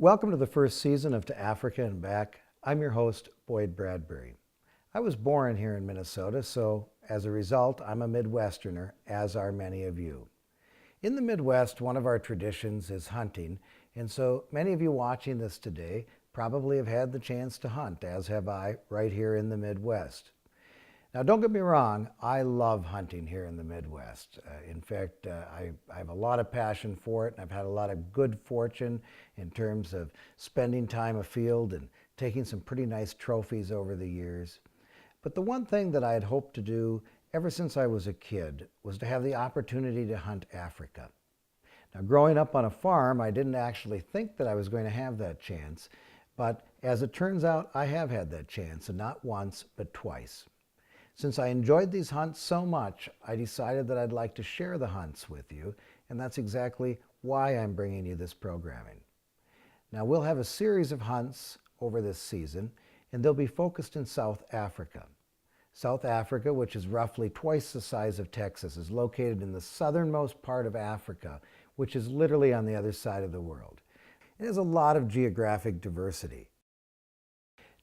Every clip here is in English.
Welcome to the first season of To Africa and Back. I'm your host, Boyd Bradbury. I was born here in Minnesota, so as a result, I'm a Midwesterner, as are many of you. In the Midwest, one of our traditions is hunting, and so many of you watching this today probably have had the chance to hunt, as have I, right here in the Midwest. Now, don't get me wrong, I love hunting here in the Midwest. In fact, I have a lot of passion for it, and I've had a lot of good fortune in terms of spending time afield and taking some pretty nice trophies over the years. But the one thing that I had hoped to do ever since I was a kid was to have the opportunity to hunt Africa. Now, growing up on a farm, I didn't actually think that I was going to have that chance, but as it turns out, I have had that chance, and not once, but twice. Since I enjoyed these hunts so much, I decided that I'd like to share the hunts with you, and that's exactly why I'm bringing you this programming. Now, we'll have a series of hunts over this season, and they'll be focused in South Africa. South Africa, which is roughly twice the size of Texas, is located in the southernmost part of Africa, which is literally on the other side of the world. It has a lot of geographic diversity.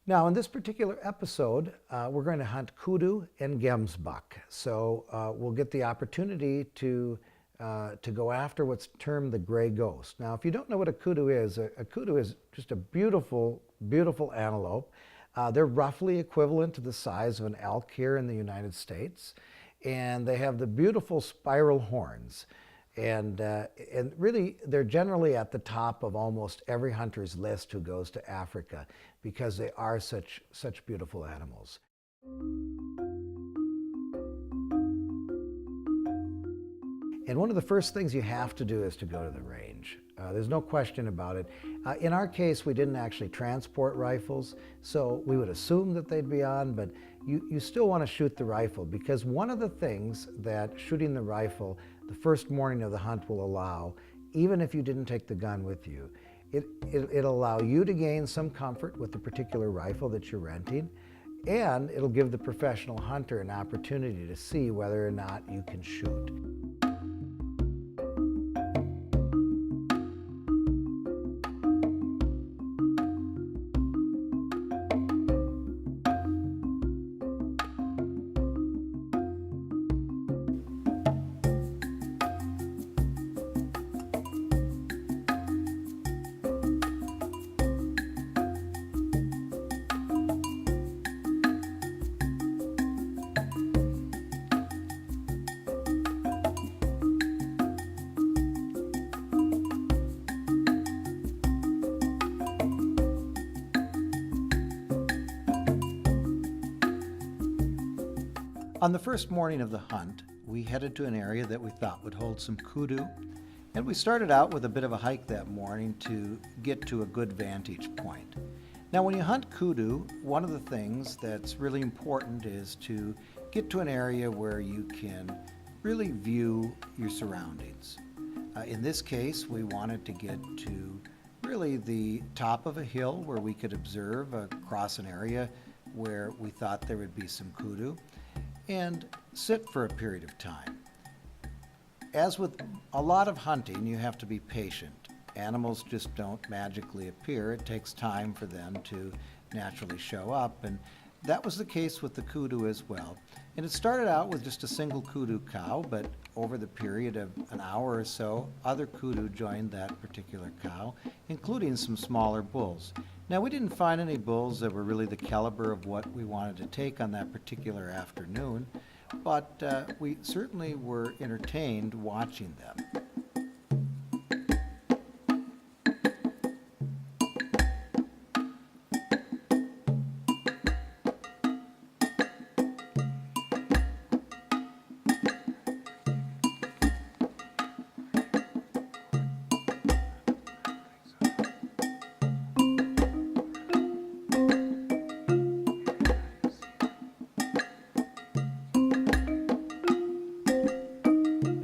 Now, in this particular episode, we're going to hunt kudu and gemsbuck. So we'll get the opportunity to go after what's termed the gray ghost. Now, if you don't know what a kudu is just a beautiful, beautiful antelope. They're roughly equivalent to the size of an elk here in the United States. And they have the beautiful spiral horns. And really, they're generally at the top of almost every hunter's list who goes to Africa because they are such beautiful animals. And one of the first things you have to do is to go to the range. There's no question about it. In our case, we didn't actually transport rifles, so we would assume that they'd be on, but you still want to shoot the rifle, because one of the things that shooting the rifle the first morning of the hunt will allow, even if you didn't take the gun with you, it'll allow you to gain some comfort with the particular rifle that you're renting, and it'll give the professional hunter an opportunity to see whether or not you can shoot. On the first morning of the hunt, we headed to an area that we thought would hold some kudu, and we started out with a bit of a hike that morning to get to a good vantage point. Now, when you hunt kudu, one of the things that's really important is to get to an area where you can really view your surroundings. In this case, we wanted to get to really the top of a hill where we could observe across an area where we thought there would be some kudu, and sit for a period of time. As with a lot of hunting, you have to be patient. Animals just don't magically appear. It takes time for them to naturally show up, and that was the case with the kudu as well. And it started out with just a single kudu cow, but over the period of an hour or so, other kudu joined that particular cow, including some smaller bulls. Now, we didn't find any bulls that were really the caliber of what we wanted to take on that particular afternoon, but we certainly were entertained watching them.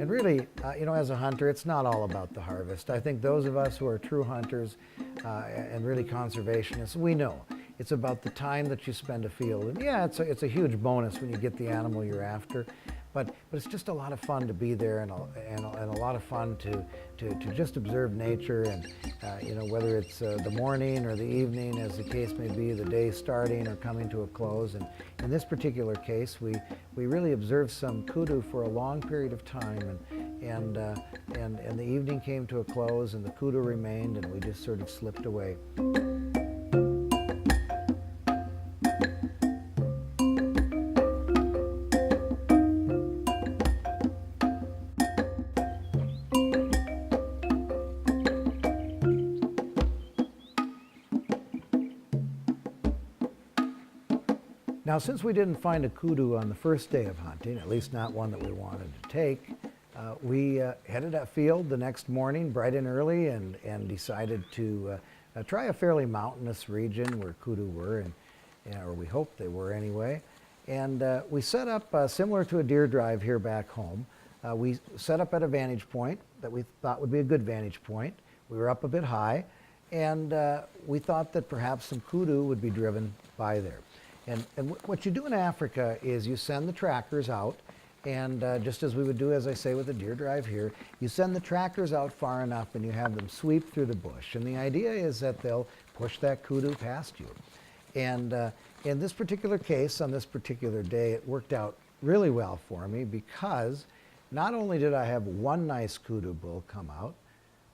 Really, as a hunter, it's not all about the harvest. I think those of us who are true hunters and really conservationists, we know it's about the time that you spend afield. And yeah, it's a huge bonus when you get the animal you're after, But it's just a lot of fun to be there, and a lot of fun to just observe nature, and whether it's the morning or the evening, as the case may be, the day starting or coming to a close. And in this particular case, we really observed some kudu for a long period of time, and the evening came to a close, and the kudu remained, and we just sort of slipped away. Now, since we didn't find a kudu on the first day of hunting, at least not one that we wanted to take, we headed afield the next morning bright and early, and decided to try a fairly mountainous region where kudu were, or we hoped they were anyway. And we set up similar to a deer drive here back home. We set up at a vantage point that we thought would be a good vantage point. We were up a bit high, and we thought that perhaps some kudu would be driven by there. And what you do in Africa is you send the trackers out, and just as we would do, as I say, with a deer drive here, you send the trackers out far enough and you have them sweep through the bush. And the idea is that they'll push that kudu past you. And in this particular case, on this particular day, it worked out really well for me, because not only did I have one nice kudu bull come out,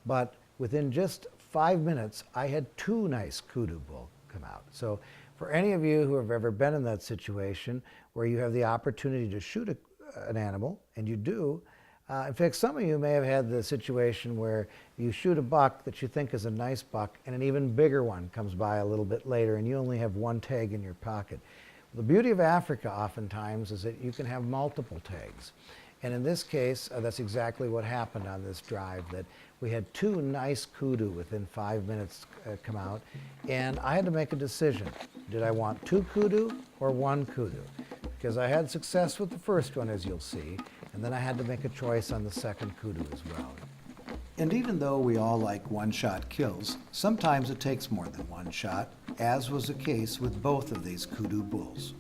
but within just 5 minutes, I had two nice kudu bull come out. So for any of you who have ever been in that situation where you have the opportunity to shoot an animal, and you do, in fact, some of you may have had the situation where you shoot a buck that you think is a nice buck, and an even bigger one comes by a little bit later, and you only have one tag in your pocket. The beauty of Africa oftentimes is that you can have multiple tags. And in this case, that's exactly what happened on this drive, that we had two nice kudu within 5 minutes come out, and I had to make a decision. Did I want two kudu or one kudu? Because I had success with the first one, as you'll see, and then I had to make a choice on the second kudu as well. And even though we all like one-shot kills, sometimes it takes more than one shot, as was the case with both of these kudu bulls.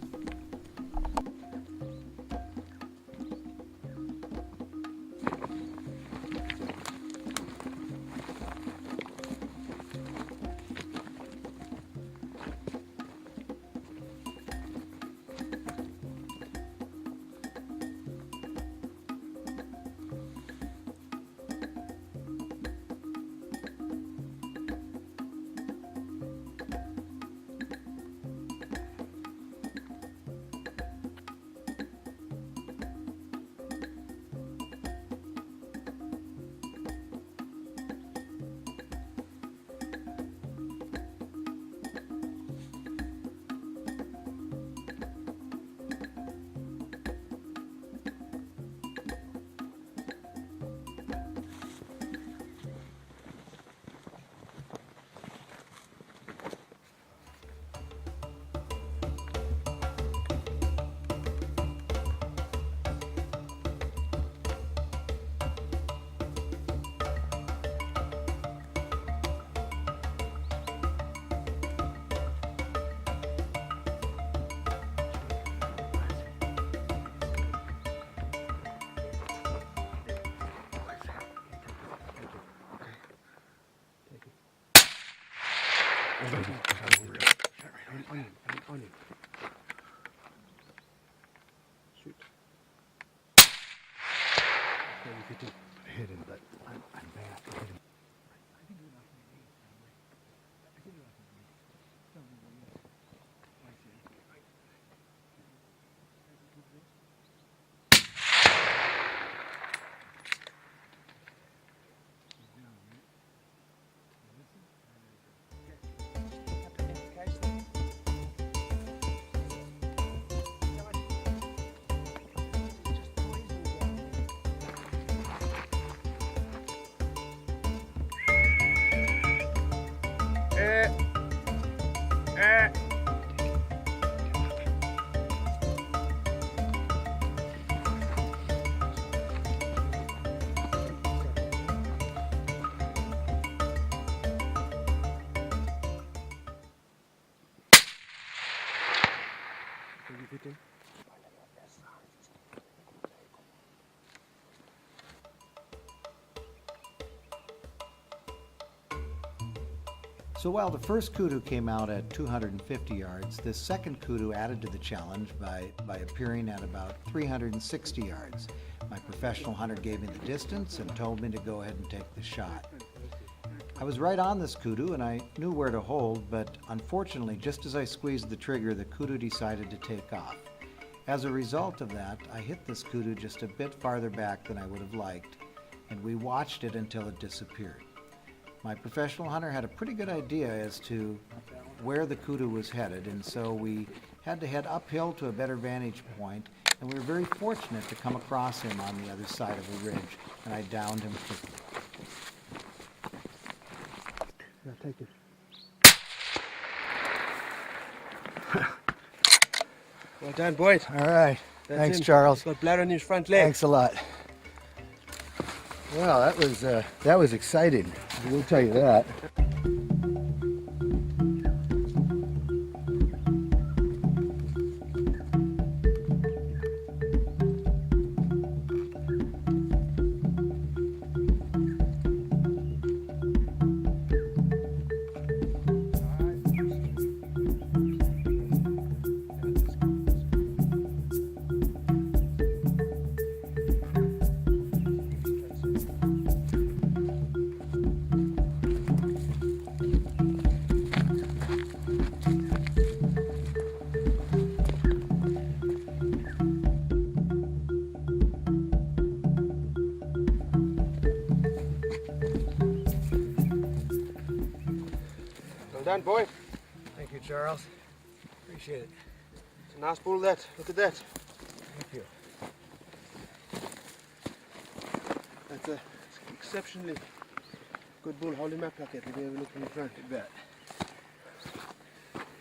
Shoot. Yeah, you could hit him, but I'm bad to hit him. I can do it off my knees. I can do it off my knees. Tell me what you I see. So while the first kudu came out at 250 yards, this second kudu added to the challenge by appearing at about 360 yards. My professional hunter gave me the distance and told me to go ahead and take the shot. I was right on this kudu and I knew where to hold, but unfortunately, just as I squeezed the trigger, the kudu decided to take off. As a result of that, I hit this kudu just a bit farther back than I would have liked, and we watched it until it disappeared. My professional hunter had a pretty good idea as to where the kudu was headed, and so we had to head uphill to a better vantage point, and we were very fortunate to come across him on the other side of the ridge, and I downed him quickly. Yeah, take it. Well done, boys. All right. That's Thanks, him. Charles. He's got blood on his front leg. Thanks a lot. Well, that was exciting. I will tell you that. Well done, boy. Thank you, Charles. Appreciate it. It's a nice bull, that. Look at that. Thank you. That's a exceptionally good bull. Hold him up like that. Let me have a look in the front. You bet.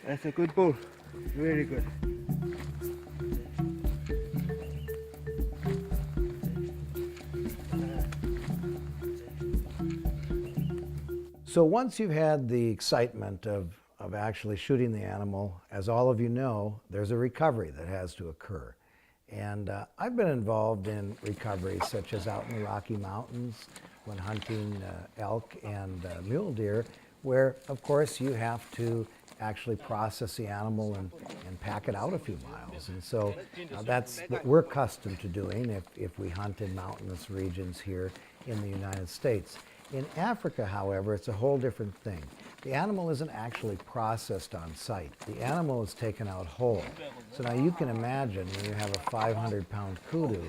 That's a good bull. Very good. So once you've had the excitement of actually shooting the animal, as all of you know, there's a recovery that has to occur. And I've been involved in recoveries such as out in the Rocky Mountains when hunting elk and mule deer, where of course you have to actually process the animal and pack it out a few miles. And so that's what we're accustomed to doing if we hunt in mountainous regions here in the United States. In Africa, however, it's a whole different thing. The animal isn't actually processed on site. The animal is taken out whole. So now you can imagine when you have a 500-pound kudu,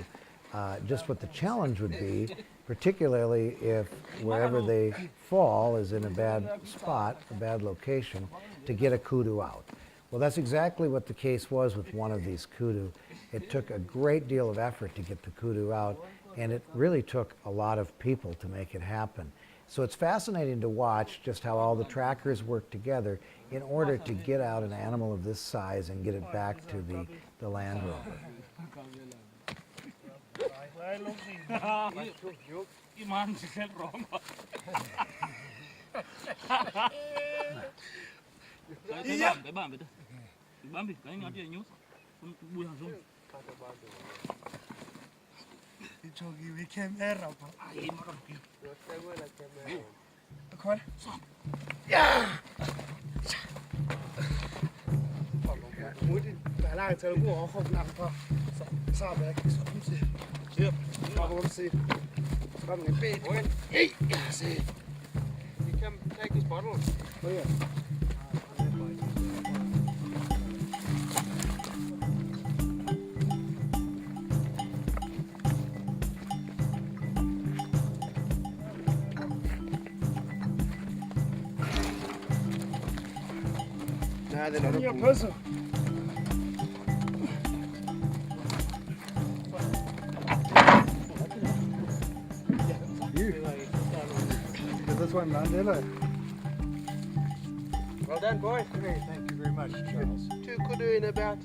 just what the challenge would be, particularly if wherever they fall is in a bad spot, a bad location, to get a kudu out. Well, that's exactly what the case was with one of these kudu. It took a great deal of effort to get the kudu out, and it really took a lot of people to make it happen. So it's fascinating to watch just how all the trackers work together in order to get out an animal of this size and get it back to the Land Rover. We came here. Okay. Yeah. Moet je bij laat het ook goed naar het samen werken. Zie. Maar wat zie? Kom in bed. Hey, zie. You can take this bottle. Oh yeah. They're not a person. This one, Mandela. Well done, boys. Great, thank you very much, Charles. 2 kudu in about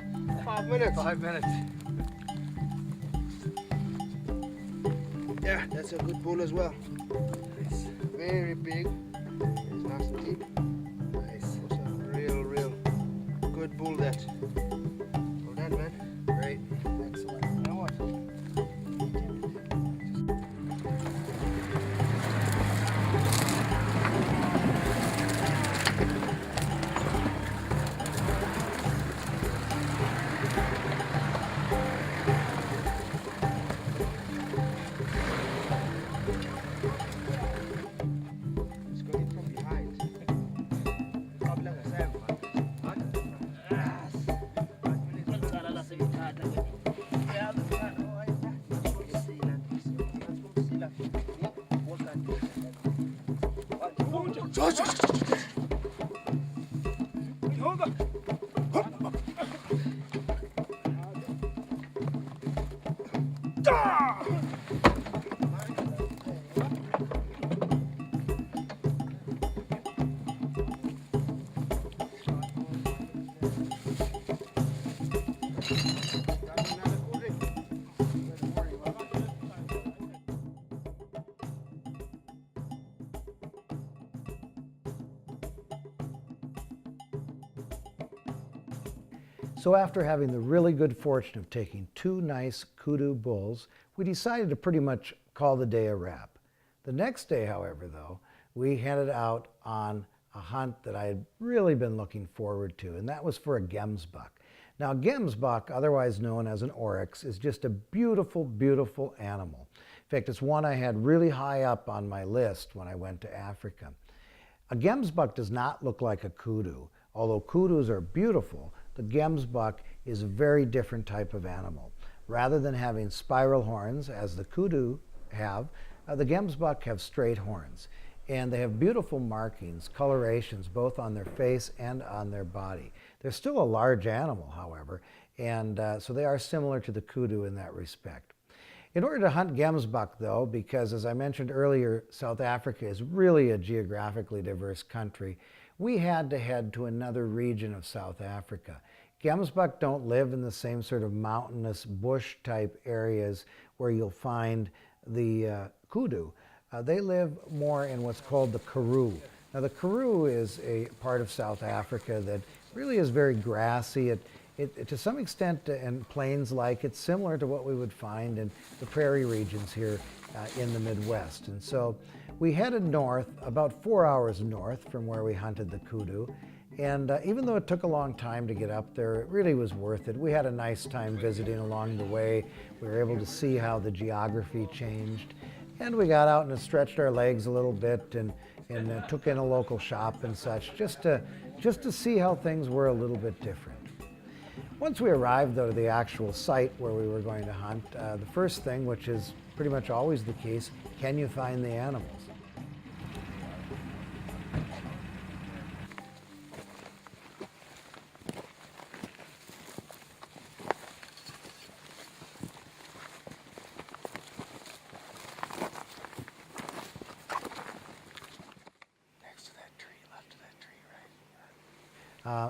5 minutes. 5 minutes. Yeah, that's a good bull as well. It's very big. It's nice and deep. Nice. Also real good bull that. Well done, man. Great, excellent. So after having the really good fortune of taking 2 nice kudu bulls, we decided to pretty much call the day a wrap. The next day, however, though, we headed out on a hunt that I had really been looking forward to, and that was for a gemsbuck. Now, gemsbuck, otherwise known as an oryx, is just a beautiful, beautiful animal. In fact, it's one I had really high up on my list when I went to Africa. A gemsbuck does not look like a kudu. Although kudus are beautiful, the gemsbuck is a very different type of animal. Rather than having spiral horns, as the kudu have, the gemsbuck have straight horns. And they have beautiful markings, colorations, both on their face and on their body. They're still a large animal, however, and so they are similar to the kudu in that respect. In order to hunt gemsbuck, though, because as I mentioned earlier, South Africa is really a geographically diverse country, we had to head to another region of South Africa. Gemsbuck don't live in the same sort of mountainous bush type areas where you'll find the kudu. They live more in what's called the Karoo. Now the Karoo is a part of South Africa that really is very grassy. It to some extent and plains-like. It's similar to what we would find in the prairie regions here in the Midwest. And so we headed north, about 4 hours north from where we hunted the kudu. And even though it took a long time to get up there, it really was worth it. We had a nice time visiting along the way. We were able to see how the geography changed. And we got out and stretched our legs a little bit and took in a local shop and such, just to see how things were a little bit different. Once we arrived, though, to the actual site where we were going to hunt, the first thing, which is pretty much always the case, can you find the animals?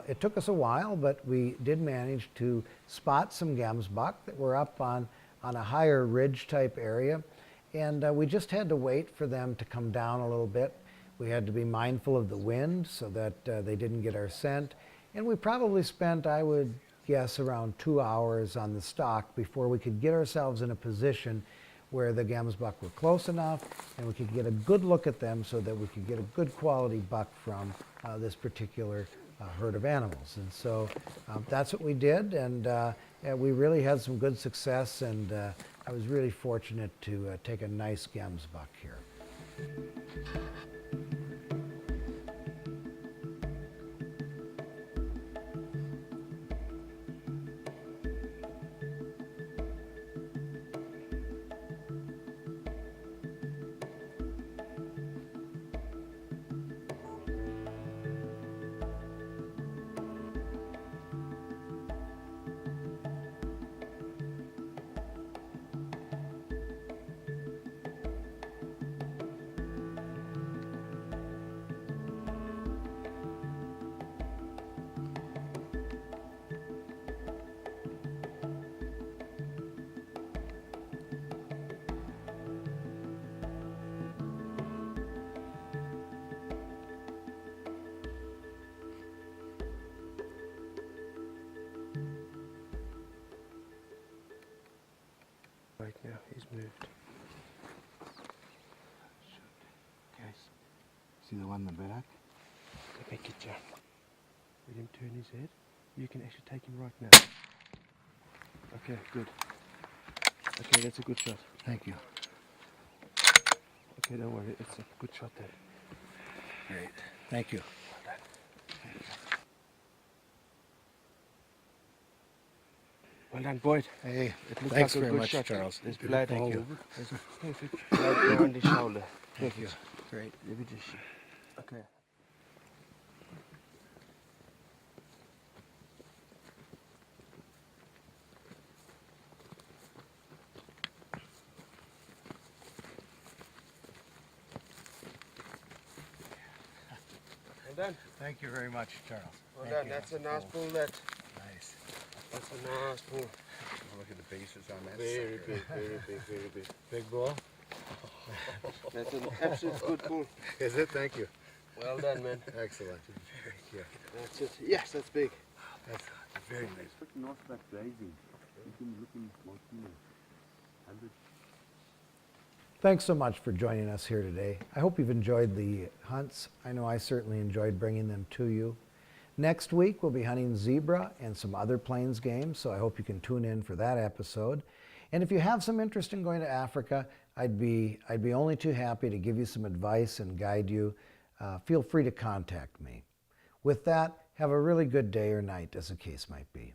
It took us a while, but we did manage to spot some gemsbuck that were up on a higher ridge type area, and we just had to wait for them to come down a little bit. We had to be mindful of the wind so that they didn't get our scent, and we probably spent, I would guess, around 2 hours on the stalk before we could get ourselves in a position where the gemsbuck were close enough and we could get a good look at them so that we could get a good quality buck from this particular herd of animals. And so that's what we did, and we really had some good success, and I was really fortunate to take a nice gemsbuck here. Right now, he's moved. Okay. See the one in the back? Let me get you. Let him turn his head. You can actually take him right now. Okay, good. Okay, that's a good shot. Thank you. Okay, don't worry, it's a good shot there. Great. Thank you. Well done, Boyd. Hey, It looked thanks like a very good much, shot. Charles. It's Good glad. ball Thank you. over. It's perfect. Right there on the shoulder. Thank you. Perfect. Great. Let me just. Okay. Well done. Thank you very much, Charles. Well Thank done. you. That's a nice pull. That. Nice. That's a nice pull. Look at the bases on that. Very sucker. big. Very big. Very big. Big ball. That's an absolute good pull. Is it? Thank you. Well done, man. Excellent. Thank you. That's it. Yes, that's big. That's very nice. Northback grazing. Looking more keen. Thanks so much for joining us here today. I hope you've enjoyed the hunts. I know I certainly enjoyed bringing them to you. Next week we'll be hunting zebra and some other plains game, so I hope you can tune in for that episode. And if you have some interest in going to Africa, I'd be only too happy to give you some advice and guide you. Feel free to contact me. With that, have a really good day or night, as the case might be.